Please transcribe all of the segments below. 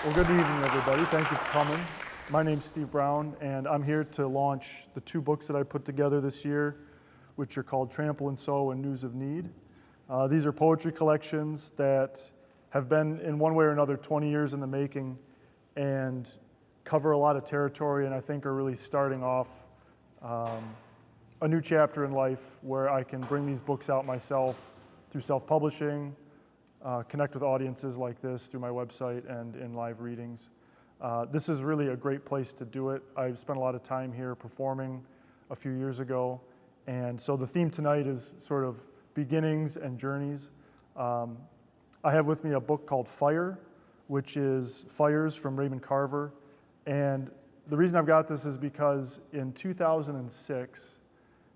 Well, good evening, everybody. Thank you for coming. My name's Steve Brown, and I'm here to launch the two books that I put together this year, which are called Trample and Sow and News of Need. These are poetry collections that have been, in one way or another, 20 years in the making and cover a lot of territory, and I think are really starting off a new chapter in life where I can bring these books out myself through self-publishing, connect with audiences like this through my website and in live readings. This is really a great place to do it. I've spent a lot of time here performing a few years ago, and so the theme tonight is sort of beginnings and journeys. I have with me a book called Fire, which is Fires from Raymond Carver, and the reason I've got this is because in 2006,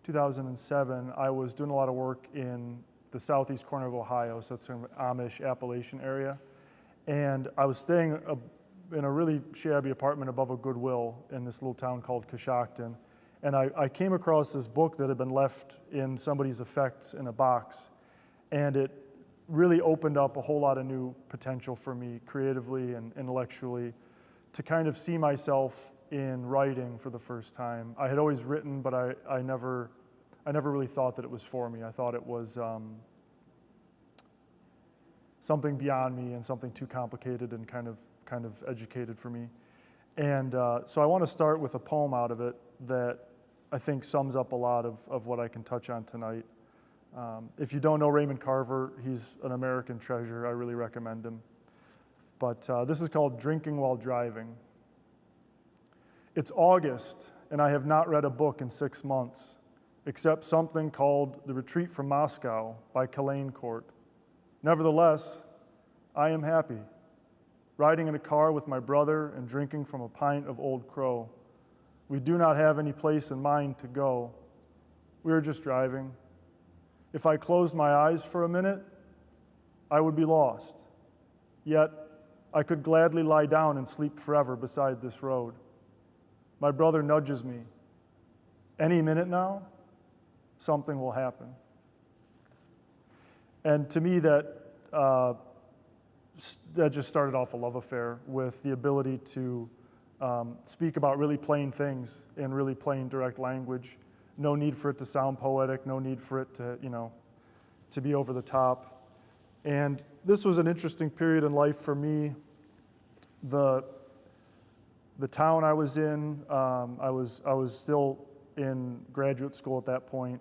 2007, I was doing a lot of work in the southeast corner of Ohio, so it's an Amish Appalachian area. And I was staying in a really shabby apartment above a Goodwill in this little town called Coshocton. And I came across this book that had been left in somebody's effects in a box. And it really opened up a whole lot of new potential for me creatively and intellectually to kind of see myself in writing for the first time. I had always written, but I never really thought that it was for me. I thought it was something beyond me and something too complicated and kind of educated for me. And so I want to start with a poem out of it that I think sums up a lot of what I can touch on tonight. If you don't know Raymond Carver, he's an American treasure. I really recommend him. But this is called Drinking While Driving. It's August, and I have not read a book in 6 months, except something called The Retreat from Moscow by Court. Nevertheless, I am happy, riding in a car with my brother and drinking from a pint of Old Crow. We do not have any place in mind to go. We are just driving. If I closed my eyes for a minute, I would be lost. Yet, I could gladly lie down and sleep forever beside this road. My brother nudges me. Any minute now, something will happen. And to me, that just started off a love affair with the ability to speak about really plain things in really plain, direct language. No need for it to sound poetic, no need for it to be over the top. And this was an interesting period in life for me. The town I was in, I was still in graduate school at that point,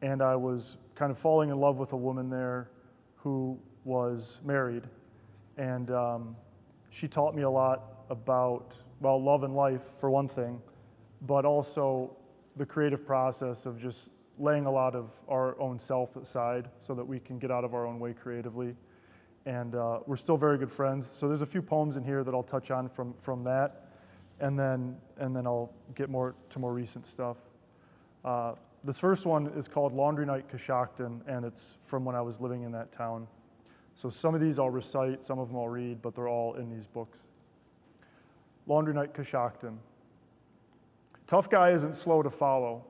and I was kind of falling in love with a woman there who was married. And she taught me a lot about, well, love and life, for one thing, but also the creative process of just laying a lot of our own self aside so that we can get out of our own way creatively. And we're still very good friends. So there's a few poems in here that I'll touch on from that, and then I'll get more recent stuff. This first one is called Laundry Night Coshocton, and it's from when I was living in that town. So some of these I'll recite, some of them I'll read, but they're all in these books. Laundry Night Coshocton. Tough guy isn't slow to follow.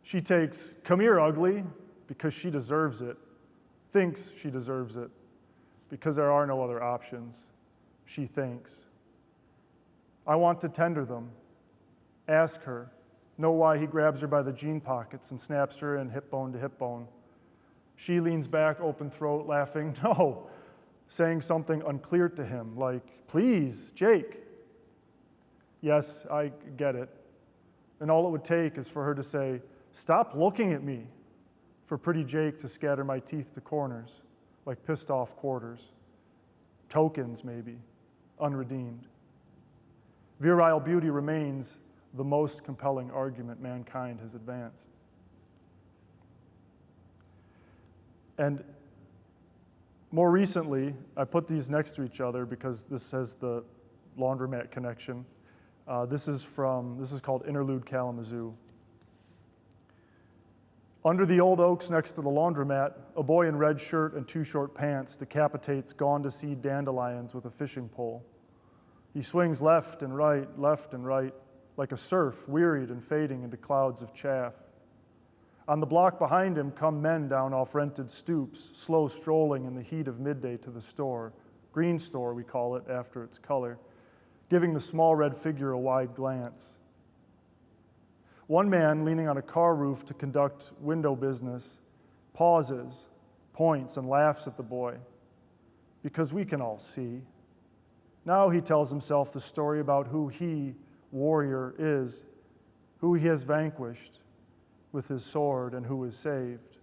She takes, "Come here, ugly," because she deserves it. Thinks she deserves it, because there are no other options. She thinks. I want to tender them. Ask her. Know why he grabs her by the jean pockets and snaps her in hip bone to hip bone. She leans back, open throat, laughing, no, saying something unclear to him, like, "Please, Jake." Yes, I get it. And all it would take is for her to say, "Stop looking at me," for pretty Jake to scatter my teeth to corners, like pissed off quarters. Tokens, maybe, unredeemed. Virile beauty remains the most compelling argument mankind has advanced. And more recently, I put these next to each other because this has the laundromat connection. This is called Interlude Kalamazoo. Under the old oaks next to the laundromat, a boy in red shirt and too short pants decapitates gone-to-seed dandelions with a fishing pole. He swings left and right, like a surf, wearied and fading into clouds of chaff. On the block behind him come men down off rented stoops, slow strolling in the heat of midday to the store, green store we call it after its color, giving the small red figure a wide glance. One man leaning on a car roof to conduct window business pauses, points, and laughs at the boy, because we can all see. Now he tells himself the story about who he, warrior, is, who he has vanquished with his sword and who is saved.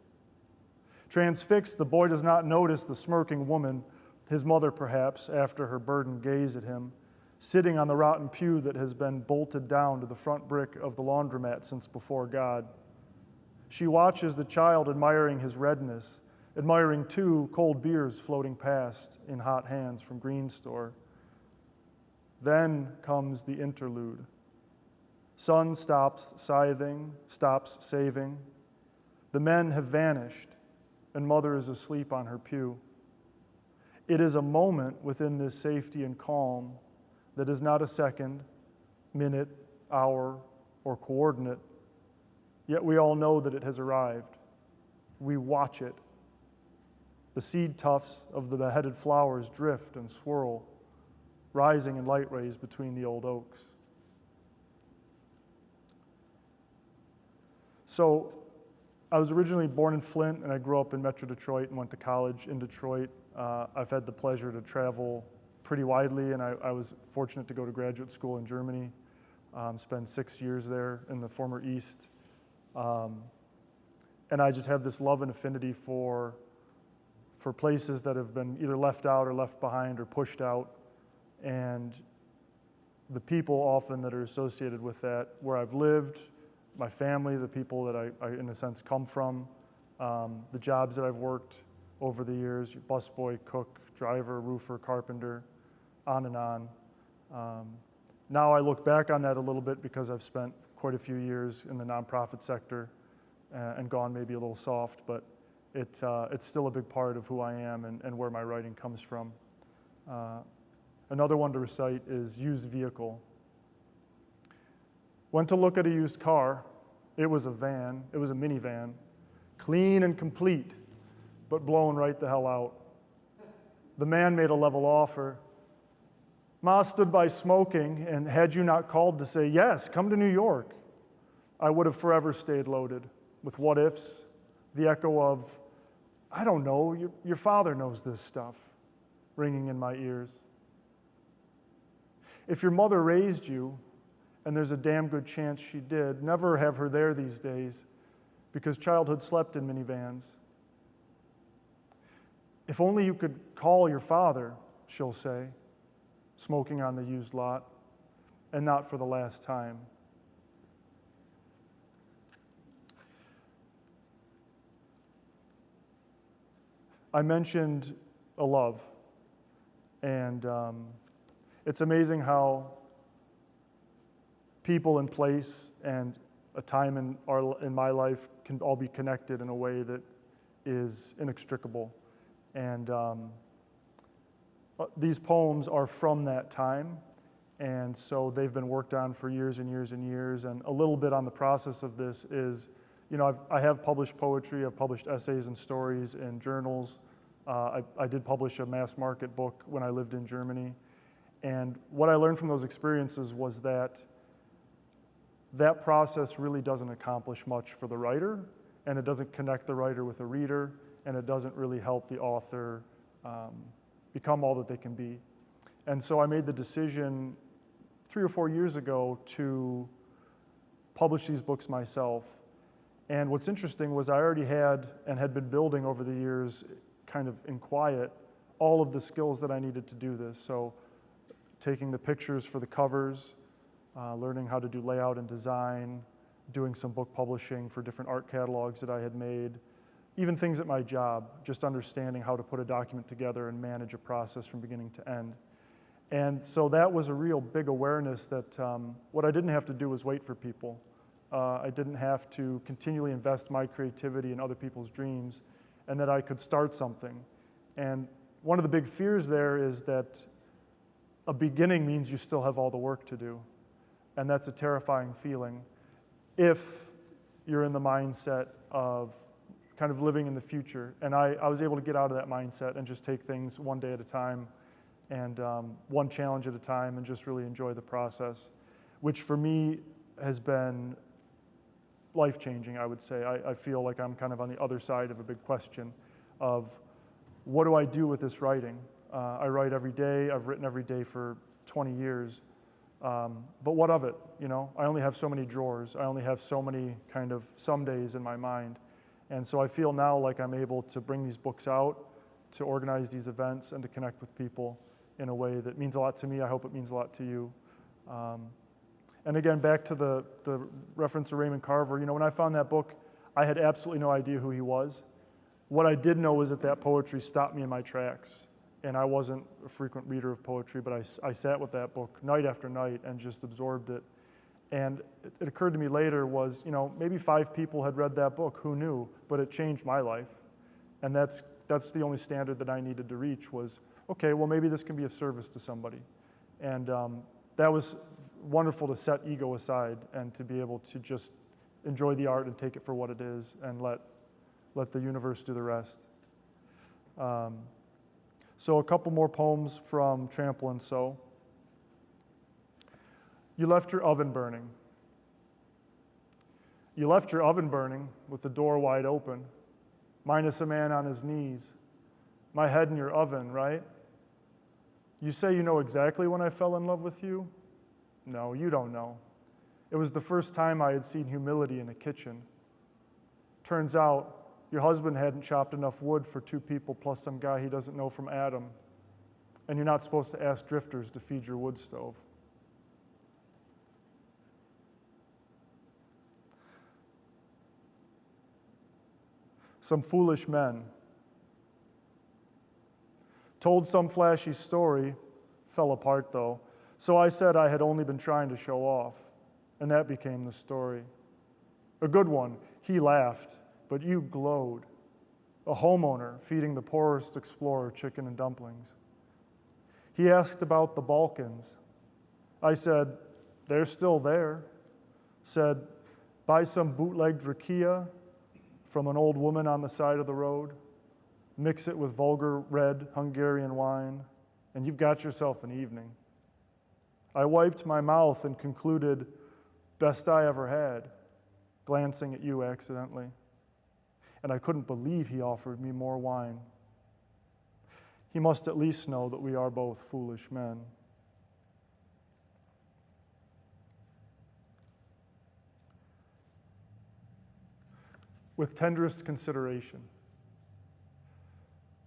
Transfixed, the boy does not notice the smirking woman, his mother perhaps, after her burdened gaze at him, sitting on the rotten pew that has been bolted down to the front brick of the laundromat since before God. She watches the child admiring his redness, admiring too cold beers floating past in hot hands from Green Store. Then comes the interlude. Sun stops scything, stops saving. The men have vanished, and mother is asleep on her pew. It is a moment within this safety and calm that is not a second, minute, hour, or coordinate, yet we all know that it has arrived. We watch it. The seed tufts of the beheaded flowers drift and swirl, rising in light rays between the old oaks. So, I was originally born in Flint, and I grew up in Metro Detroit and went to college in Detroit. I've had the pleasure to travel pretty widely, and I was fortunate to go to graduate school in Germany, spend 6 years there in the former East. And I just have this love and affinity for places that have been either left out or left behind or pushed out, and the people often that are associated with that, where I've lived, my family, the people that I in a sense come from, the jobs that I've worked over the years, busboy, cook, driver, roofer, carpenter, on and on. Now I look back on that a little bit because I've spent quite a few years in the nonprofit sector and gone maybe a little soft, but it's still a big part of who I am and where my writing comes from. Another one to recite is used vehicle. Went to look at a used car. It was a van, it was a minivan, clean and complete, but blown right the hell out. The man made a level offer. Ma stood by smoking, and had you not called to say, yes, come to New York, I would have forever stayed loaded with what ifs, the echo of, I don't know, your father knows this stuff, ringing in my ears. If your mother raised you, and there's a damn good chance she did, never have her there these days, because childhood slept in minivans. If only you could call your father, she'll say, smoking on the used lot, and not for the last time. I mentioned a love, and it's amazing how people and place and a time in my life can all be connected in a way that is inextricable. And these poems are from that time, and so they've been worked on for years and years and years, and a little bit on the process of this is, you know, I have published poetry, I've published essays and stories in journals. I did publish a mass market book when I lived in Germany, and what I learned from those experiences was that process really doesn't accomplish much for the writer, and it doesn't connect the writer with the reader, and it doesn't really help the author become all that they can be. And so I made the decision 3 or 4 years ago to publish these books myself. And what's interesting was I already had and had been building over the years, kind of in quiet, all of the skills that I needed to do this. So taking the pictures for the covers, learning how to do layout and design, doing some book publishing for different art catalogs that I had made, even things at my job, just understanding how to put a document together and manage a process from beginning to end. And so that was a real big awareness that what I didn't have to do was wait for people. I didn't have to continually invest my creativity in other people's dreams, and that I could start something. And one of the big fears there is that a beginning means you still have all the work to do. And that's a terrifying feeling if you're in the mindset of kind of living in the future. And I was able to get out of that mindset and just take things one day at a time and one challenge at a time, and just really enjoy the process, which for me has been life-changing, I would say. I feel like I'm kind of on the other side of a big question of what do I do with this writing? I write every day. I've written every day for 20 years. But what of it, you know? I only have so many drawers. I only have so many kind of some days in my mind. And so I feel now like I'm able to bring these books out, to organize these events, and to connect with people in a way that means a lot to me. I hope it means a lot to you. And again, back to the reference to Raymond Carver, you know, when I found that book, I had absolutely no idea who he was. What I did know was that poetry stopped me in my tracks. And I wasn't a frequent reader of poetry, but I sat with that book night after night and just absorbed it. And it occurred to me later was, you know, maybe 5 people had read that book, who knew? But it changed my life. And that's the only standard that I needed to reach was, okay, well, maybe this can be of service to somebody. And that was wonderful to set ego aside and to be able to just enjoy the art and take it for what it is and let the universe do the rest. So a couple more poems from Trample and So. You left your oven burning. You left your oven burning with the door wide open, minus a man on his knees, my head in your oven, right? You say you know exactly when I fell in love with you? No, you don't know. It was the first time I had seen humility in a kitchen. Turns out, your husband hadn't chopped enough wood for 2 people plus some guy he doesn't know from Adam. And you're not supposed to ask drifters to feed your wood stove. Some foolish men told some flashy story, fell apart though. So I said I had only been trying to show off, and that became the story. A good one. He laughed, but you glowed. A homeowner feeding the poorest explorer chicken and dumplings. He asked about the Balkans. I said, they're still there. Said, buy some bootlegged rakia from an old woman on the side of the road. Mix it with vulgar red Hungarian wine, and you've got yourself an evening. I wiped my mouth and concluded, best I ever had, glancing at you accidentally. And I couldn't believe he offered me more wine. He must at least know that we are both foolish men. With tenderest consideration.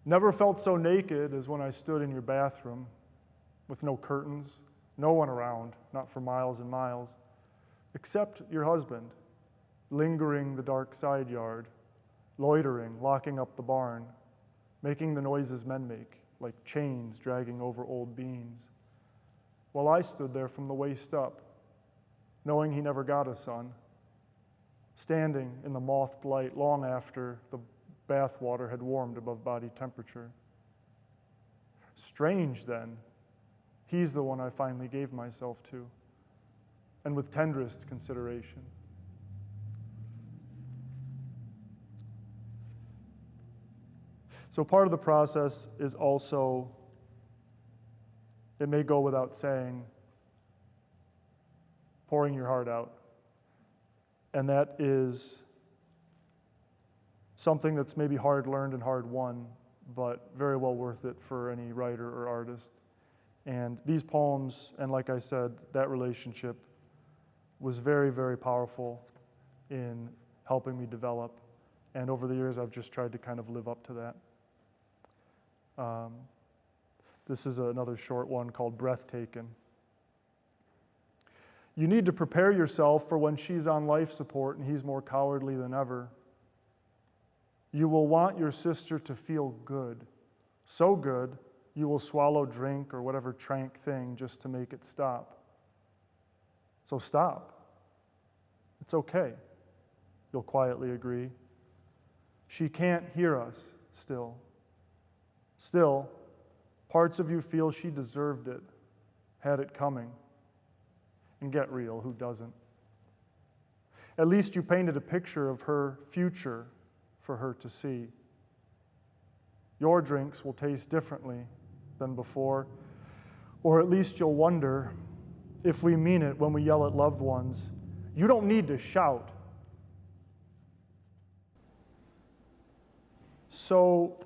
Never felt so naked as when I stood in your bathroom with no curtains, no one around, not for miles and miles, except your husband, lingering the dark side yard, loitering, locking up the barn, making the noises men make, like chains dragging over old beams, while I stood there from the waist up, knowing he never got a son, standing in the mothed light long after the bath water had warmed above body temperature. Strange, then, he's the one I finally gave myself to, and with tenderest consideration. So part of the process is also, it may go without saying, pouring your heart out. And that is something that's maybe hard learned and hard won, but very well worth it for any writer or artist. And these poems, and like I said, that relationship was very, very powerful in helping me develop. And over the years, I've just tried to kind of live up to that. This is another short one called Breathtaken. You need to prepare yourself for when she's on life support and he's more cowardly than ever. You will want your sister to feel good, so good you will swallow drink or whatever trank thing just to make it stop. So stop. It's okay, you'll quietly agree. She can't hear us still. Still, parts of you feel she deserved it, had it coming. And get real, who doesn't? At least you painted a picture of her future for her to see. Your drinks will taste differently than before, Or at least you'll wonder if we mean it when we yell at loved ones, "You don't need to shout." So,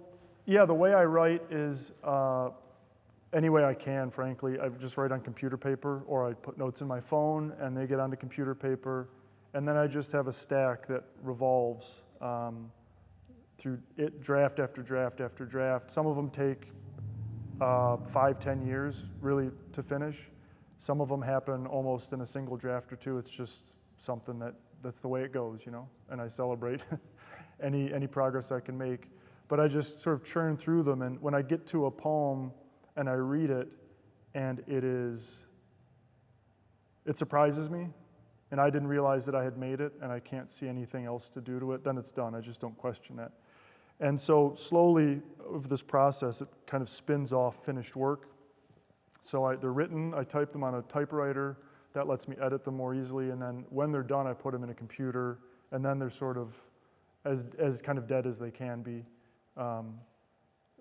yeah, the way I write is any way I can, frankly. I just write on computer paper, or I put notes in my phone, and they get onto computer paper, and then I just have a stack that revolves through it, draft after draft after draft. Some of them take 5-10 years, really, to finish. Some of them happen almost in a single draft or two. It's just something that's the way it goes, and I celebrate any progress I can make. But I just sort of churn through them, and when I get to a poem and I read it, and it surprises me, and I didn't realize that I had made it, and I can't see anything else to do to it, then it's done. I just don't question it. And so slowly, over this process, it kind of spins off finished work. So they're written, I type them on a typewriter, that lets me edit them more easily, and then when they're done, I put them in a computer, and then they're sort of as kind of dead as they can be.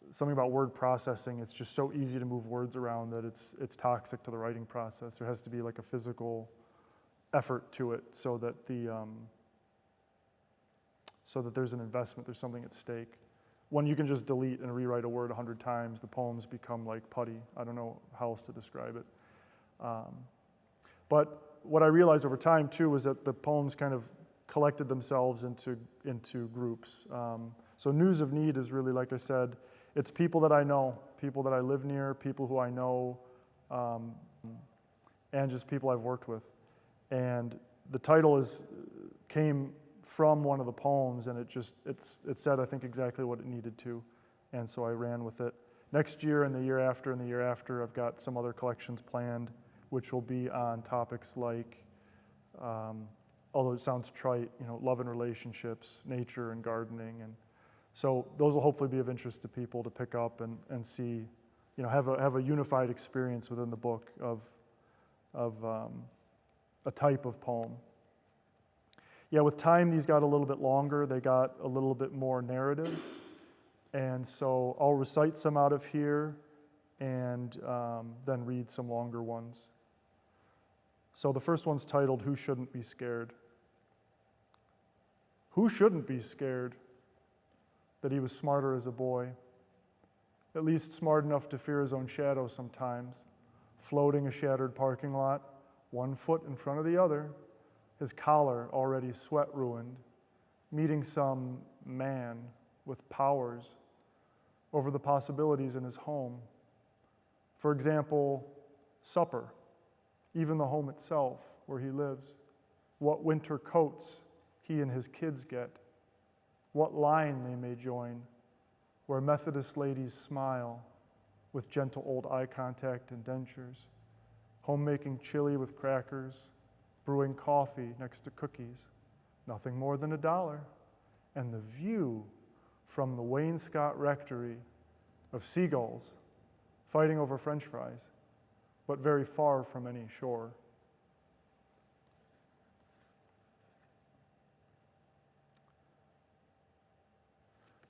Something about word processing, it's just so easy to move words around that it's toxic to the writing process. There has to be like a physical effort to it so that there's an investment, there's something at stake. When you can just delete and rewrite a word 100 times, the poems become like putty. I don't know how else to describe it. But what I realized over time too was that the poems kind of collected themselves into groups. So News of Need is really, like I said, it's people that I know, people that I live near, people who I know, and just people I've worked with. And the title came from one of the poems, and it said, I think, exactly what it needed to, and so I ran with it. Next year and the year after and the year after, I've got some other collections planned, which will be on topics like, although it sounds trite, love and relationships, nature and gardening, and so those will hopefully be of interest to people to pick up and see, have a unified experience within the book of a type of poem. Yeah, with time, these got a little bit longer. They got a little bit more narrative. And so I'll recite some out of here and then read some longer ones. So the first one's titled, Who Shouldn't Be Scared? Who shouldn't be scared that he was smarter as a boy? At least smart enough to fear his own shadow sometimes, floating a shattered parking lot, one foot in front of the other, his collar already sweat-ruined, meeting some man with powers over the possibilities in his home. For example, supper, even the home itself where he lives, what winter coats he and his kids get, what line they may join, where Methodist ladies smile with gentle old eye contact and dentures, homemaking chili with crackers, brewing coffee next to cookies, nothing more than $1, and the view from the wainscot rectory of seagulls fighting over French fries, but very far from any shore.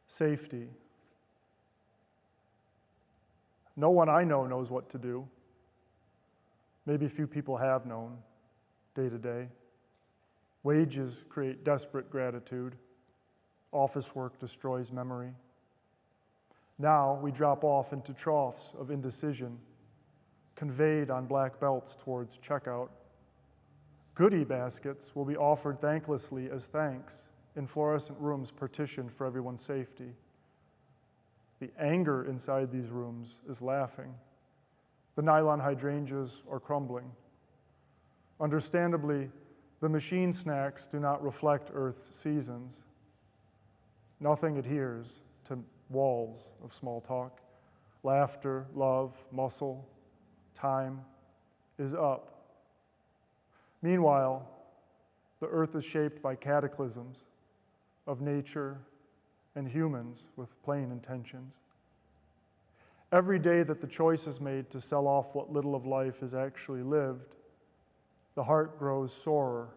Safety. No one I know knows what to do. Maybe a few people have known day to day. Wages create desperate gratitude. Office work destroys memory. Now we drop off into troughs of indecision, conveyed on black belts towards checkout. Goodie baskets will be offered thanklessly as thanks in fluorescent rooms partitioned for everyone's safety. The anger inside these rooms is laughing. The nylon hydrangeas are crumbling. Understandably, the machine snacks do not reflect Earth's seasons. Nothing adheres to walls of small talk. Laughter, love, muscle, time is up. Meanwhile, the Earth is shaped by cataclysms of nature and humans with plain intentions. Every day that the choice is made to sell off what little of life is actually lived, the heart grows sorer,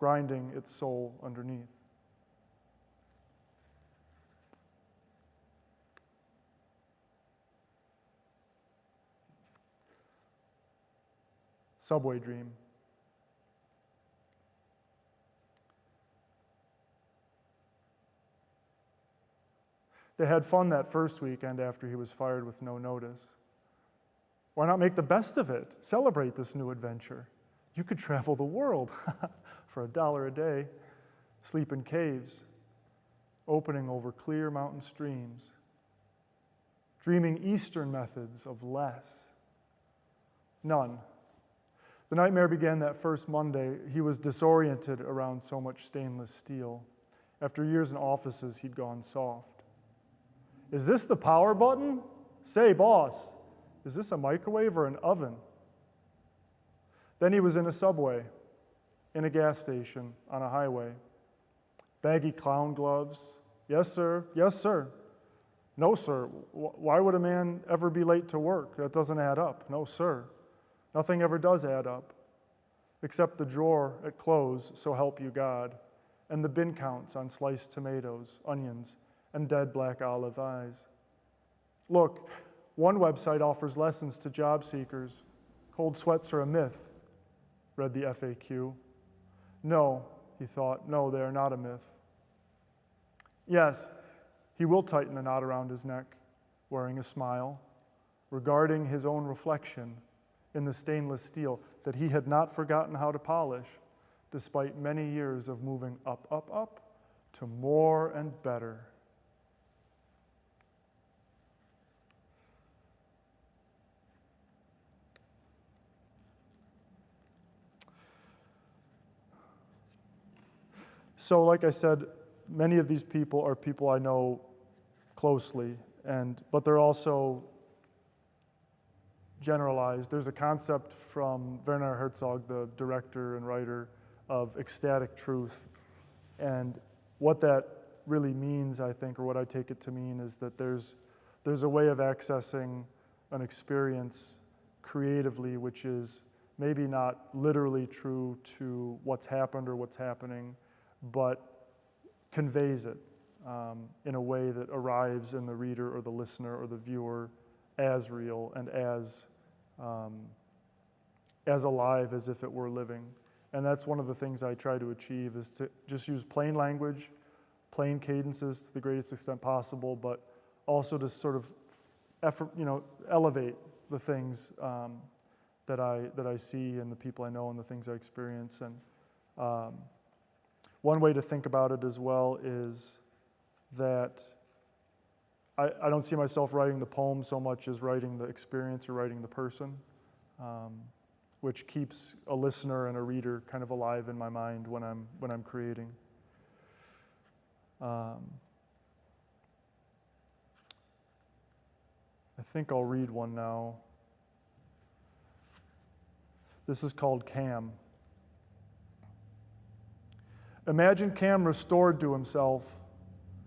grinding its soul underneath. Subway dream. They had fun that first weekend after he was fired with no notice. Why not make the best of it? Celebrate this new adventure. You could travel the world for $1 a day, sleep in caves, opening over clear mountain streams, dreaming Eastern methods of less. None. The nightmare began that first Monday. He was disoriented around so much stainless steel. After years in offices, he'd gone soft. Is this the power button? Say, boss, is this a microwave or an oven? Then he was in a subway, in a gas station, on a highway. Baggy clown gloves. Yes, sir. Yes, sir. No, sir. Why would a man ever be late to work? That doesn't add up. No, sir. Nothing ever does add up, except the drawer at close, so help you God, and the bin counts on sliced tomatoes, onions, and dead black olive eyes. Look, one website offers lessons to job seekers. Cold sweats are a myth, read the FAQ. No, he thought, no, they are not a myth. Yes, he will tighten the knot around his neck, wearing a smile, regarding his own reflection in the stainless steel that he had not forgotten how to polish, despite many years of moving up, up, up to more and better. So like I said, many of these people are people I know closely, but they're also generalized. There's a concept from Werner Herzog, the director and writer, of ecstatic truth. And what that really means, I think, or what I take it to mean, is that there's a way of accessing an experience creatively, which is maybe not literally true to what's happened or what's happening, but conveys it in a way that arrives in the reader or the listener or the viewer as real and as alive as if it were living. And that's one of the things I try to achieve, is to just use plain language, plain cadences to the greatest extent possible, but also to sort of elevate the things that I see and the people I know and the things I experience. And one way to think about it as well is that I don't see myself writing the poem so much as writing the experience or writing the person, which keeps a listener and a reader kind of alive in my mind when I'm creating. I think I'll read one now. This is called Cam. Imagine Cam restored to himself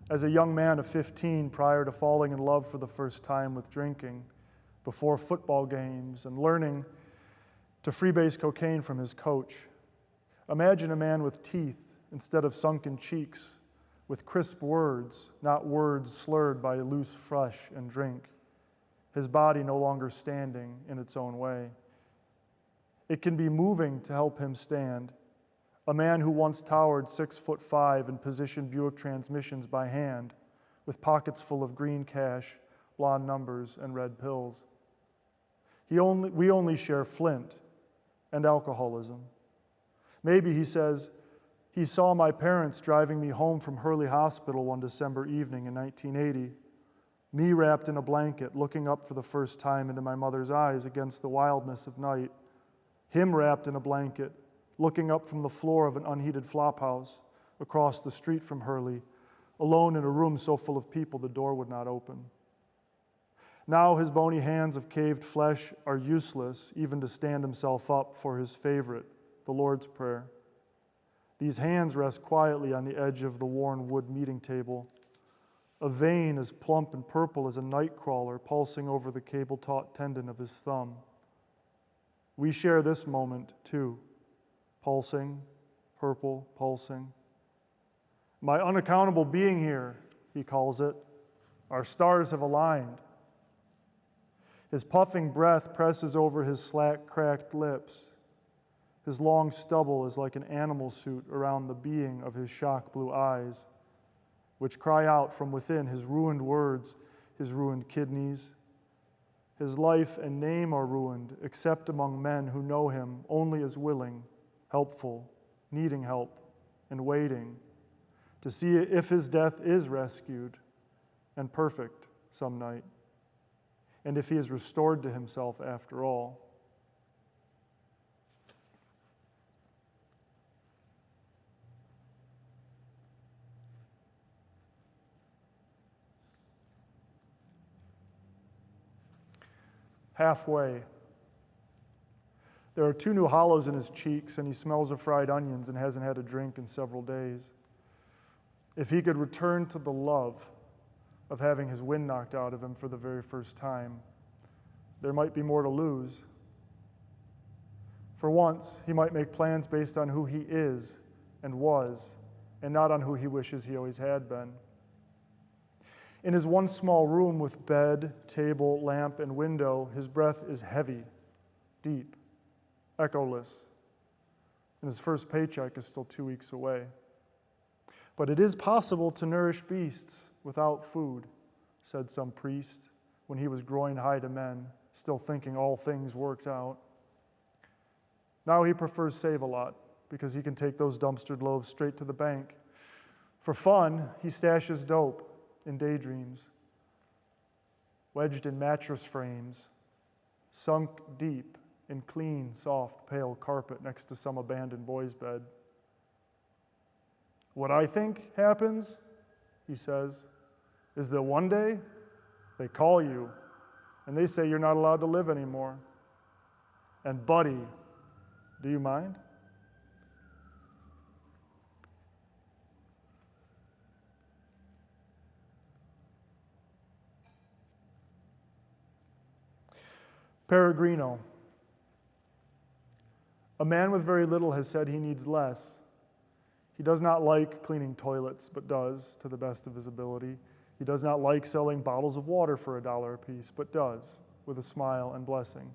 as a young man of 15 prior to falling in love for the first time with drinking, before football games, and learning to freebase cocaine from his coach. Imagine a man with teeth instead of sunken cheeks, with crisp words, not words slurred by loose flesh and drink, his body no longer standing in its own way. It can be moving to help him stand. A man who once towered 6'5" and positioned Buick transmissions by hand, with pockets full of green cash, blonde numbers, and red pills. We only share Flint and alcoholism. Maybe, he says, he saw my parents driving me home from Hurley Hospital one December evening in 1980, me wrapped in a blanket, looking up for the first time into my mother's eyes against the wildness of night, him wrapped in a blanket, looking up from the floor of an unheated flophouse across the street from Hurley, alone in a room so full of people the door would not open. Now his bony hands of caved flesh are useless even to stand himself up for his favorite, the Lord's Prayer. These hands rest quietly on the edge of the worn wood meeting table, a vein as plump and purple as a night crawler pulsing over the cable-taut tendon of his thumb. We share this moment, too. Pulsing, purple, pulsing. My unaccountable being here, he calls it. Our stars have aligned. His puffing breath presses over his slack, cracked lips. His long stubble is like an animal suit around the being of his shock blue eyes, which cry out from within his ruined words, his ruined kidneys. His life and name are ruined, except among men who know him only as willing, helpful, needing help, and waiting to see if his death is rescued and perfect some night, and if he is restored to himself after all. Halfway. There are 2 new hollows in his cheeks, and he smells of fried onions and hasn't had a drink in several days. If he could return to the love of having his wind knocked out of him for the very first time, there might be more to lose. For once, he might make plans based on who he is and was, and not on who he wishes he always had been. In his one small room with bed, table, lamp, and window, his breath is heavy, deep, echoless, and his first paycheck is still 2 weeks away. But it is possible to nourish beasts without food, said some priest when he was groin high to men, still thinking all things worked out. Now he prefers Save-A-Lot because he can take those dumpstered loaves straight to the bank. For fun, he stashes dope in daydreams, wedged in mattress frames, sunk deep in clean, soft, pale carpet next to some abandoned boy's bed. What I think happens, he says, is that one day they call you and they say you're not allowed to live anymore. And buddy, do you mind? Peregrino. A man with very little has said he needs less. He does not like cleaning toilets, but does, to the best of his ability. He does not like selling bottles of water for $1 apiece, but does, with a smile and blessing.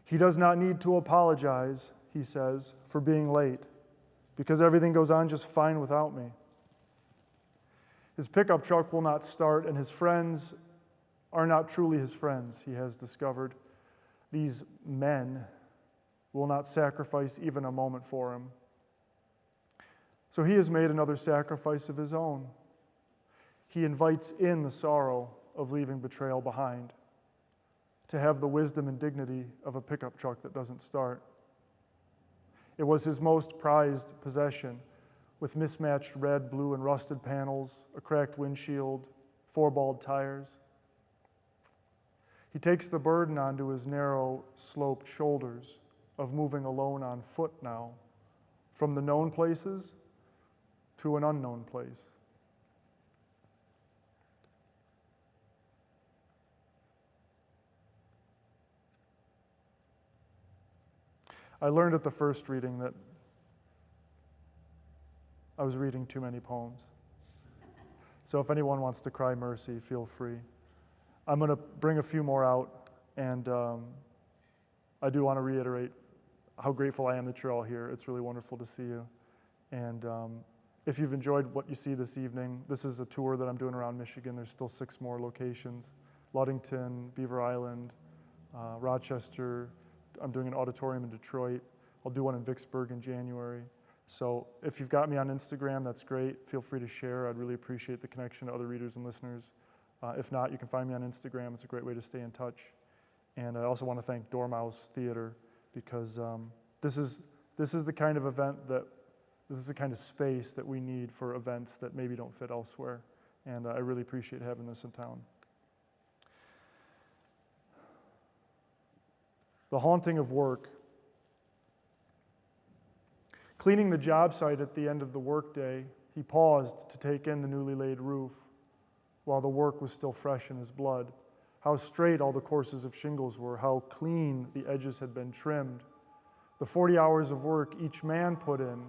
He does not need to apologize, he says, for being late, because everything goes on just fine without me. His pickup truck will not start, and his friends are not truly his friends, he has discovered. These men will not sacrifice even a moment for him. So he has made another sacrifice of his own. He invites in the sorrow of leaving betrayal behind, to have the wisdom and dignity of a pickup truck that doesn't start. It was his most prized possession, with mismatched red, blue, and rusted panels, a cracked windshield, 4 bald tires. He takes the burden onto his narrow, sloped shoulders of moving alone on foot now, from the known places to an unknown place. I learned at the first reading that I was reading too many poems. So if anyone wants to cry mercy, feel free. I'm going to bring a few more out, and I do want to reiterate how grateful I am that you're all here. It's really wonderful to see you. And if you've enjoyed what you see this evening, this is a tour that I'm doing around Michigan. There's still 6 more locations: Ludington, Beaver Island, Rochester. I'm doing an auditorium in Detroit. I'll do one in Vicksburg in January. So if you've got me on Instagram, that's great. Feel free to share. I'd really appreciate the connection to other readers and listeners. If not, you can find me on Instagram. It's a great way to stay in touch. And I also want to thank Dormouse Theatre, because this is the kind of event this is the kind of space that we need for events that maybe don't fit elsewhere. And I really appreciate having this in town. The haunting of work. Cleaning the job site at the end of the workday, he paused to take in the newly laid roof while the work was still fresh in his blood. How straight all the courses of shingles were, how clean the edges had been trimmed. The 40 hours of work each man put in,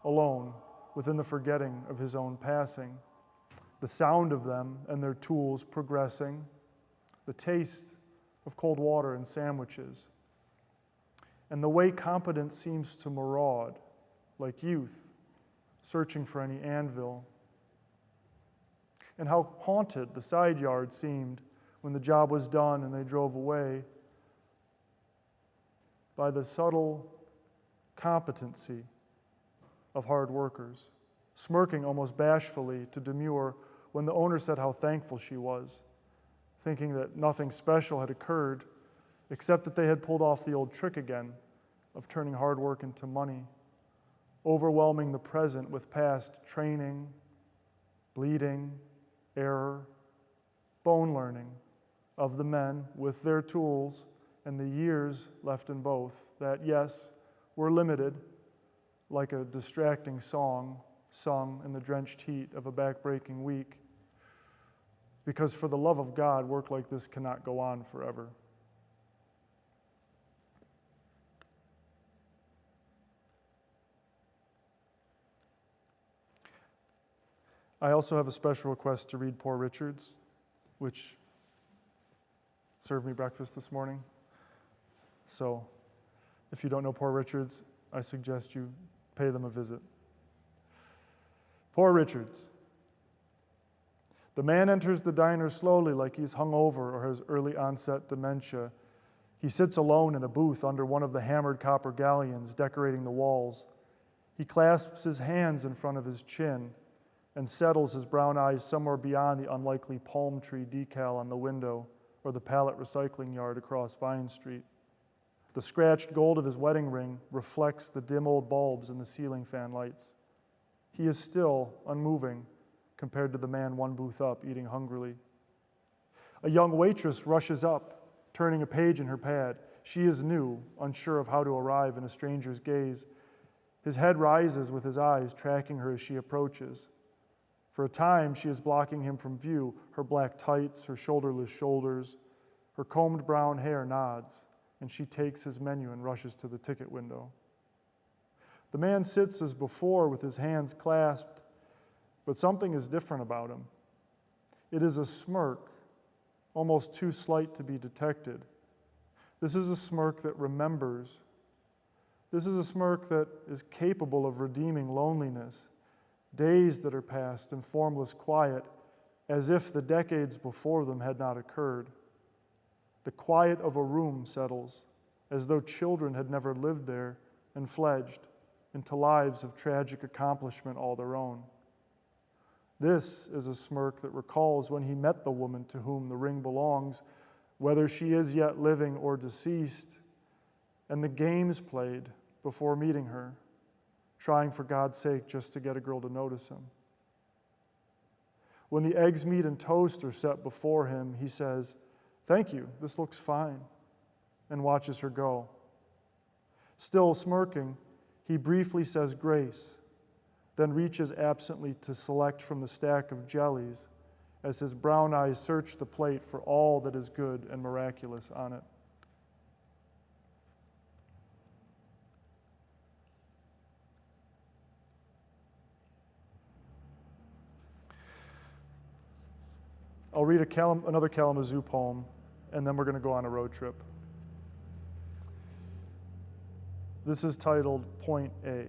alone, within the forgetting of his own passing. The sound of them and their tools progressing. The taste of cold water and sandwiches. and the way competence seems to maraud, like youth, searching for any anvil. And how haunted the side yard seemed when the job was done and they drove away by the subtle competency of hard workers, smirking almost bashfully to demur when the owner said how thankful she was, thinking that nothing special had occurred except that they had pulled off the old trick again of turning hard work into money, overwhelming the present with past training, bleeding, error, bone learning of the men with their tools and the years left in both that, yes, were limited, like a distracting song sung in the drenched heat of a back-breaking week, because for the love of God, work like this cannot go on forever. I also have a special request to read Poor Richard's, which served me breakfast this morning. So if you don't know Poor Richard's, I suggest you pay them a visit. Poor Richard's. The man enters the diner slowly like he's hungover or has early onset dementia. He sits alone in a booth under one of the hammered copper galleons decorating the walls. He clasps his hands in front of his chin and settles his brown eyes somewhere beyond the unlikely palm tree decal on the window or the pallet recycling yard across Vine Street. The scratched gold of his wedding ring reflects the dim old bulbs in the ceiling fan lights. He is still unmoving compared to the man one booth up, eating hungrily. A young waitress rushes up, turning a page in her pad. She is new, unsure of how to arrive in a stranger's gaze. His head rises with his eyes tracking her as she approaches. For a time, she is blocking him from view. Her black tights, her shoulderless shoulders, her combed brown hair nods, and she takes his menu and rushes to the ticket window. The man sits as before with his hands clasped, but something is different about him. It is a smirk, almost too slight to be detected. This is a smirk that remembers. This is a smirk that is capable of redeeming loneliness, days that are passed in formless quiet, as if the decades before them had not occurred. The quiet of a room settles, as though children had never lived there and fledged into lives of tragic accomplishment all their own. This is a smirk that recalls when he met the woman to whom the ring belongs, whether she is yet living or deceased, and the games played before meeting her, trying for God's sake just to get a girl to notice him. When the eggs, meat, and toast are set before him, he says, "Thank you, this looks fine," and watches her go. Still smirking, he briefly says grace, then reaches absently to select from the stack of jellies as his brown eyes search the plate for all that is good and miraculous on it. I'll read another Kalamazoo poem, and then we're going to go on a road trip. This is titled Point A.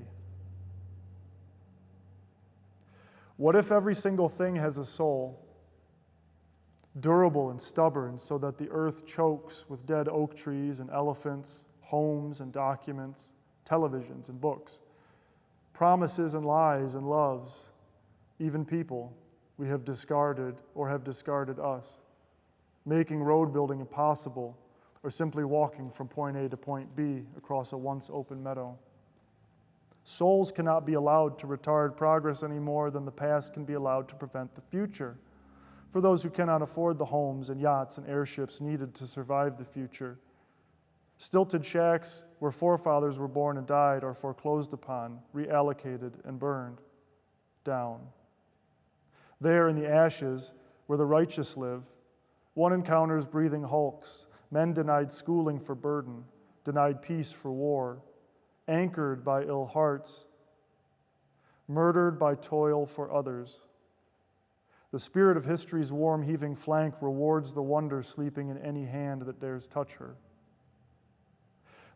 What if every single thing has a soul, durable and stubborn, so that the earth chokes with dead oak trees and elephants, homes and documents, televisions and books, promises and lies and loves, even people we have discarded or have discarded us, making road building impossible or simply walking from point A to point B across a once open meadow. Souls cannot be allowed to retard progress any more than the past can be allowed to prevent the future. For those who cannot afford the homes and yachts and airships needed to survive the future, stilted shacks where forefathers were born and died are foreclosed upon, reallocated, and burned down. There in the ashes, where the righteous live, one encounters breathing hulks, men denied schooling for burden, denied peace for war, anchored by ill hearts, murdered by toil for others. The spirit of history's warm, heaving flank rewards the wonder sleeping in any hand that dares touch her.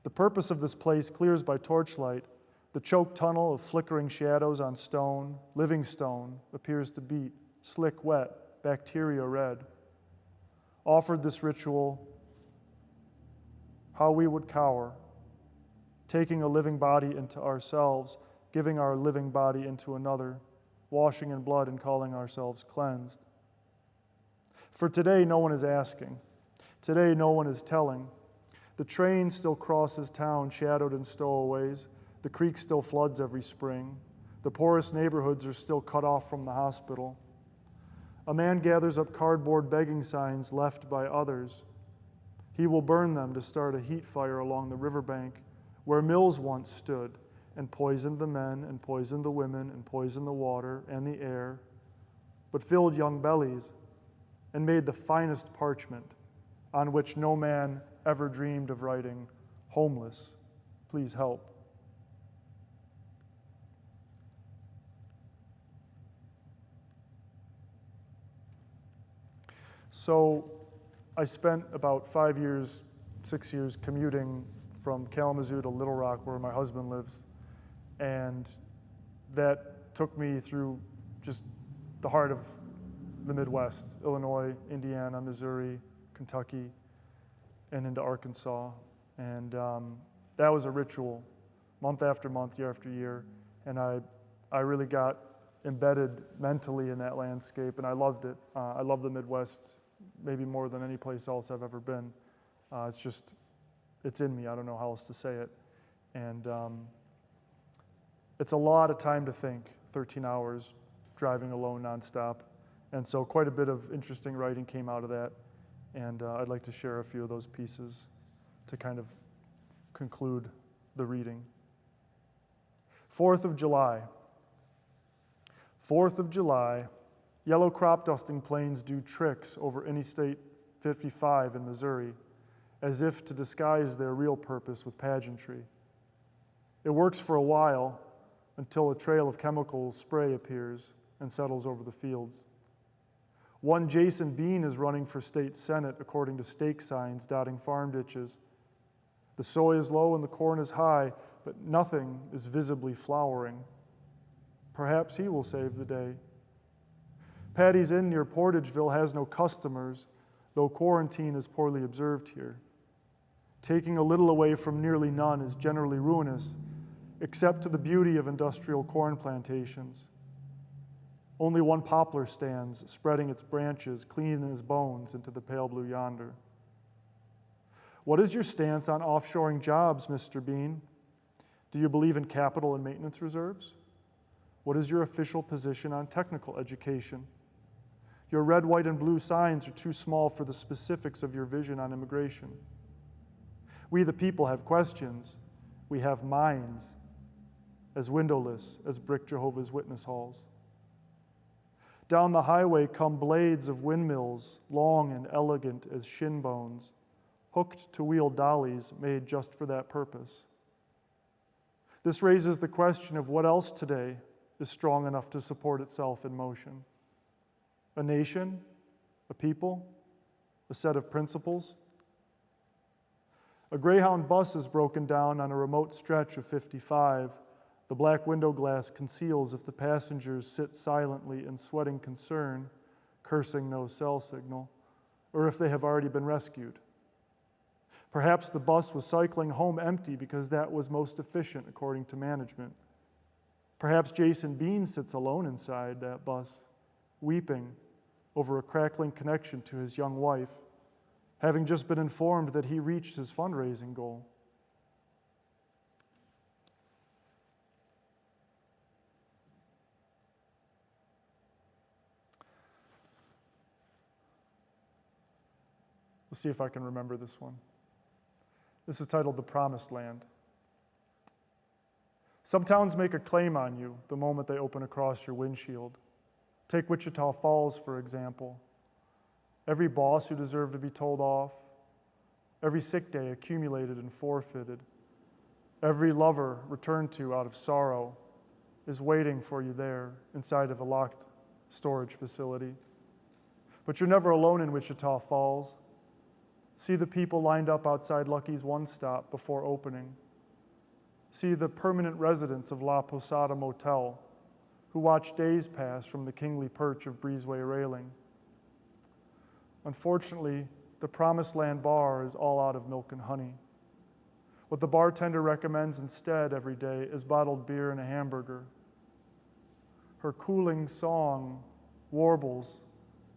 The purpose of this place clears by torchlight. The choked tunnel of flickering shadows on stone, living stone, appears to beat, slick wet, bacteria red. Offered this ritual, how we would cower, taking a living body into ourselves, giving our living body into another, washing in blood and calling ourselves cleansed. For today, no one is asking. Today, no one is telling. The train still crosses town, shadowed in stowaways. The creek still floods every spring. The poorest neighborhoods are still cut off from the hospital. A man gathers up cardboard begging signs left by others. He will burn them to start a heat fire along the riverbank where mills once stood and poisoned the men and poisoned the women and poisoned the water and the air, but filled young bellies and made the finest parchment on which no man ever dreamed of writing, homeless, please help. So I spent about 5 years, 6 years commuting from Kalamazoo to Little Rock, where my husband lives, and that took me through just the heart of the Midwest, Illinois, Indiana, Missouri, Kentucky, and into Arkansas. And that was a ritual, month after month, year after year, and I really got embedded mentally in that landscape, and I loved it. I love the Midwest maybe more than any place else I've ever been. It's in me. I don't know how else to say it. And it's a lot of time to think, 13 hours driving alone nonstop. And so quite a bit of interesting writing came out of that. And I'd like to share a few of those pieces to kind of conclude the reading. 4th of July. 4th of July, yellow crop dusting planes do tricks over Interstate 55 in Missouri, as if to disguise their real purpose with pageantry. It works for a while until a trail of chemical spray appears and settles over the fields. One Jason Bean is running for state senate according to stake signs dotting farm ditches. The soy is low and the corn is high, but nothing is visibly flowering. Perhaps he will save the day. Patty's Inn near Portageville has no customers, though quarantine is poorly observed here. Taking a little away from nearly none is generally ruinous, except to the beauty of industrial corn plantations. Only one poplar stands, spreading its branches, clean as bones, into the pale blue yonder. What is your stance on offshoring jobs, Mr. Bean? Do you believe in capital and maintenance reserves? What is your official position on technical education? Your red, white, and blue signs are too small for the specifics of your vision on immigration. We the people have questions. We have minds, as windowless as brick Jehovah's Witness halls. Down the highway come blades of windmills, long and elegant as shin bones, hooked to wheel dollies made just for that purpose. This raises the question of what else today is strong enough to support itself in motion. A nation, a people, a set of principles. A Greyhound bus is broken down on a remote stretch of 55. The black window glass conceals if the passengers sit silently in sweating concern, cursing no cell signal, or if they have already been rescued. Perhaps the bus was cycling home empty because that was most efficient according to management. Perhaps Jason Bean sits alone inside that bus, weeping over a crackling connection to his young wife, having just been informed that he reached his fundraising goal. We'll see if I can remember this one. This is titled The Promised Land. Some towns make a claim on you the moment they open across your windshield. Take Wichita Falls, for example. Every boss who deserved to be told off, every sick day accumulated and forfeited, every lover returned to out of sorrow is waiting for you there inside of a locked storage facility. But you're never alone in Wichita Falls. See the people lined up outside Lucky's One Stop before opening. See the permanent residents of La Posada Motel who watch days pass from the kingly perch of breezeway railing. Unfortunately, the Promised Land bar is all out of milk and honey. What the bartender recommends instead every day is bottled beer and a hamburger. Her cooling song warbles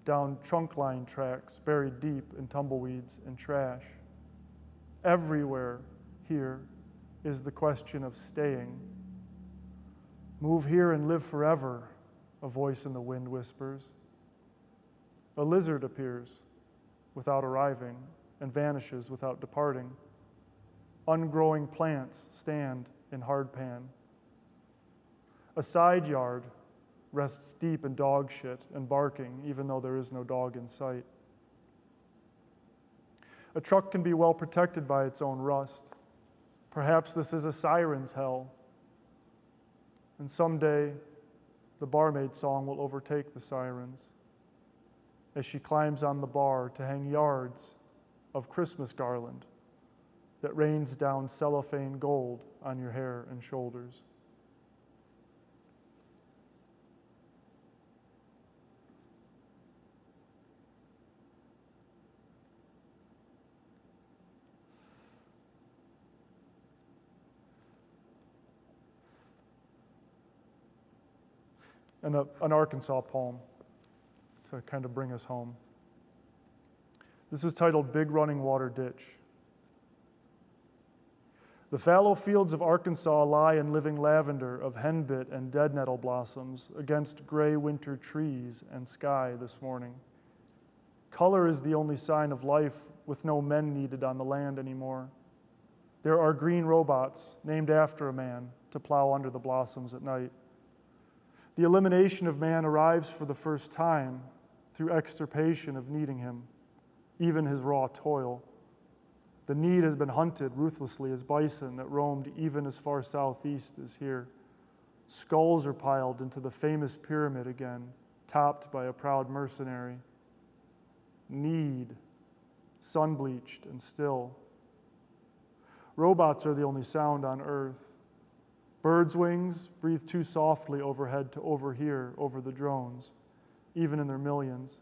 down trunk line tracks buried deep in tumbleweeds and trash. Everywhere here is the question of staying. Move here and live forever, a voice in the wind whispers. A lizard appears without arriving and vanishes without departing. Ungrowing plants stand in hardpan. A side yard rests deep in dog shit and barking, even though there is no dog in sight. A truck can be well protected by its own rust. Perhaps this is a siren's hell. And someday, the barmaid's song will overtake the sirens as she climbs on the bar to hang yards of Christmas garland that rains down cellophane gold on your hair and shoulders. And an Arkansas poem to kind of bring us home. This is titled Big Running Water Ditch. The fallow fields of Arkansas lie in living lavender of henbit and dead nettle blossoms against gray winter trees and sky this morning. Color is the only sign of life with no men needed on the land anymore. There are green robots named after a man to plow under the blossoms at night. The elimination of man arrives for the first time through extirpation of needing him, even his raw toil. The need has been hunted ruthlessly as bison that roamed even as far southeast as here. Skulls are piled into the famous pyramid again, topped by a proud mercenary. Need, sun-bleached and still. Robots are the only sound on earth. Birds' wings breathe too softly overhead to overhear over the drones, even in their millions.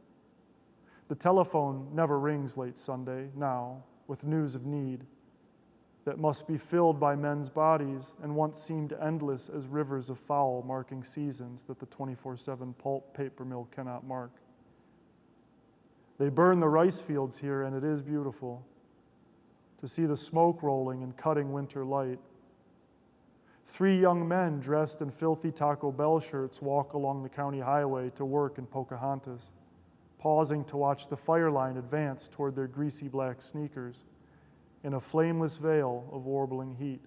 The telephone never rings late Sunday now with news of need that must be filled by men's bodies and once seemed endless as rivers of fowl marking seasons that the 24/7 pulp paper mill cannot mark. They burn the rice fields here, and it is beautiful to see the smoke rolling and cutting winter light. 3 young men dressed in filthy Taco Bell shirts walk along the county highway to work in Pocahontas, pausing to watch the fire line advance toward their greasy black sneakers in a flameless veil of warbling heat.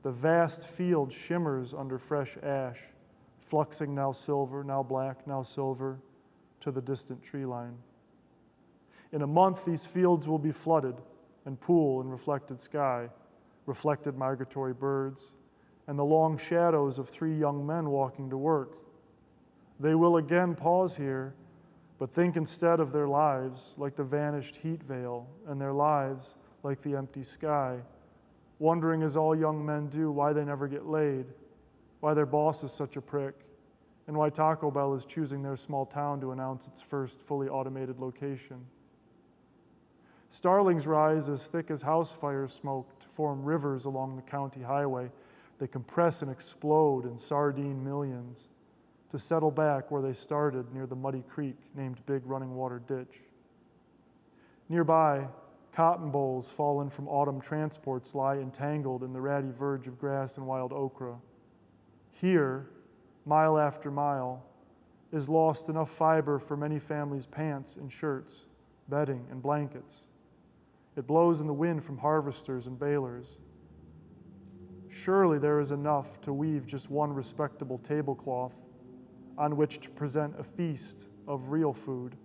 The vast field shimmers under fresh ash, fluxing now silver, now black, now silver, to the distant tree line. In a month, these fields will be flooded and pool in reflected sky, reflected migratory birds, and the long shadows of 3 young men walking to work. They will again pause here, but think instead of their lives like the vanished heat veil, and their lives like the empty sky, wondering as all young men do why they never get laid, why their boss is such a prick, and why Taco Bell is choosing their small town to announce its first fully automated location. Starlings rise as thick as house fire smoke to form rivers along the county highway. They compress and explode in sardine millions to settle back where they started near the muddy creek named Big Running Water Ditch. Nearby, cotton bolls fallen from autumn transports lie entangled in the ratty verge of grass and wild okra. Here, mile after mile, is lost enough fiber for many families' pants and shirts, bedding and blankets. It blows in the wind from harvesters and balers. Surely there is enough to weave just one respectable tablecloth on which to present a feast of real food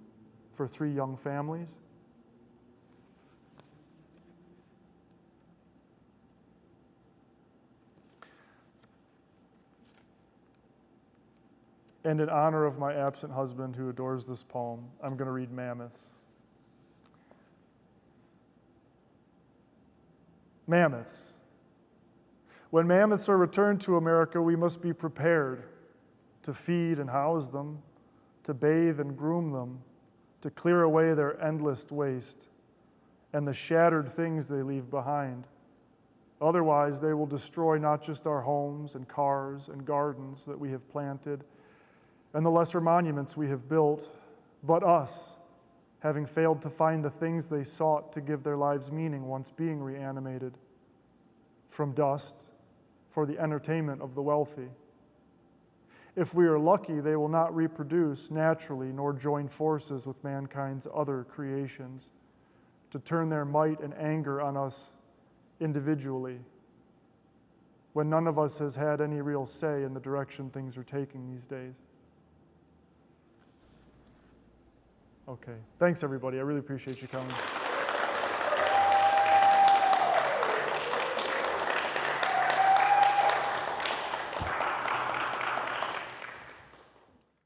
for 3 young families. And in honor of my absent husband who adores this poem, I'm going to read Mammoths. mammoths. When mammoths are returned to America, we must be prepared to feed and house them, to bathe and groom them, to clear away their endless waste and the shattered things they leave behind. Otherwise, they will destroy not just our homes and cars and gardens that we have planted and the lesser monuments we have built, but us, having failed to find the things they sought to give their lives meaning once being reanimated from dust for the entertainment of the wealthy. If we are lucky, they will not reproduce naturally nor join forces with mankind's other creations to turn their might and anger on us individually, when none of us has had any real say in the direction things are taking these days. Okay, thanks everybody. I really appreciate you coming.